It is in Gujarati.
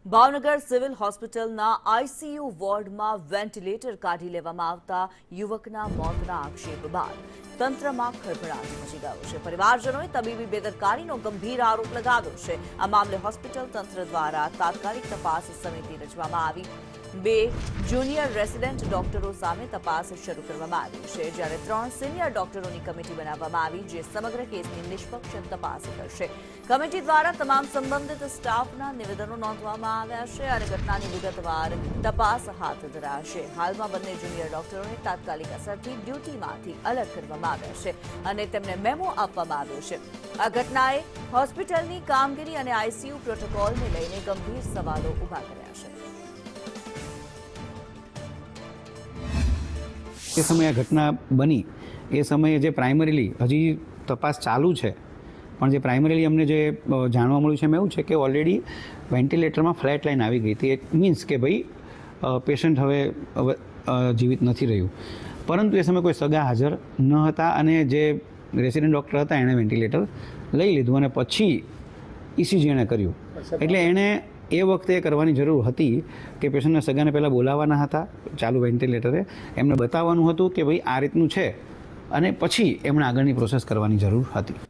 ભાવનગર સિવિલ હોસ્પિટલના આઈસીયુ વોર્ડમાં વેન્ટિલેટર કાઢી લેવામાં આવતા યુવકના મોતના આક્ષેપ બાદ તંત્રમાં ખળભળાટ મચી ગયો છે। પરિવારજનોએ તબીબી બેદરકારીનો ગંભીર આરોપ લગાવ્યો છે। આ મામલે હોસ્પિટલ તંત્ર દ્વારા તાત્કાલિક તપાસ સમિતિ રચવામાં આવી। 2 જુનિયર રેસિડેન્ટ ડોક્ટરો સામે તપાસ શરૂ કરવામાં આવી છે, જ્યારે 3 સિનિયર ડોક્ટરોની કમિટી બનાવવામાં આવી, જે સમગ્ર કેસની નિષ્પક્ષ તપાસ કરશે। કમિટી દ્વારા તમામ સંબંધિત સ્ટાફના નિવેદનો નોંધવામાં આવ્યા છે અને ઘટનાની વિગતવાર તપાસ હાથ ધરાશે। હાલમાં બંને જુનિયર ડોક્ટરોને તાત્કાલિક અસરથી ડ્યુટીમાંથી અલગ કરવામાં આવ્યા છે અને તેમને મેમો આપવામાં આવ્યો છે। આ ઘટનાએ હોસ્પિટલની કામગીરી અને આઈસીયુ પ્રોટોકોલને લઈને ગંભીર સવાલો ઊભા કર્યા છે। એ સમયે આ ઘટના બની એ સમયે જે પ્રાઇમરીલી હજી તપાસ ચાલુ છે, પણ જે પ્રાઇમરીલી અમને જે જાણવા મળ્યું છે એમાં એવું છે કે ઓલરેડી વેન્ટિલેટરમાં ફ્લેટ લાઇન આવી ગઈ હતી। ઇટ મીન્સ કે ભાઈ પેશન્ટ હવે જીવિત નથી રહ્યું, પરંતુ એ સમયે કોઈ સગા હાજર ન હતા અને જે રેસિડેન્ટ ડૉક્ટર હતા એણે વેન્ટિલેટર લઈ લીધું અને પછી ઇસીજી એણે કર્યું। એટલે એણે એ વખતે કરવાની જરૂર હતી કે પેશન્ટના સગાને પહેલાં બોલાવવાના હતા ચાલુ વેન્ટિલેટરે, એમને બતાવવાનું હતું કે ભાઈ આ રીતનું છે અને પછી એમણે આગળની પ્રોસેસ કરવાની જરૂર હતી।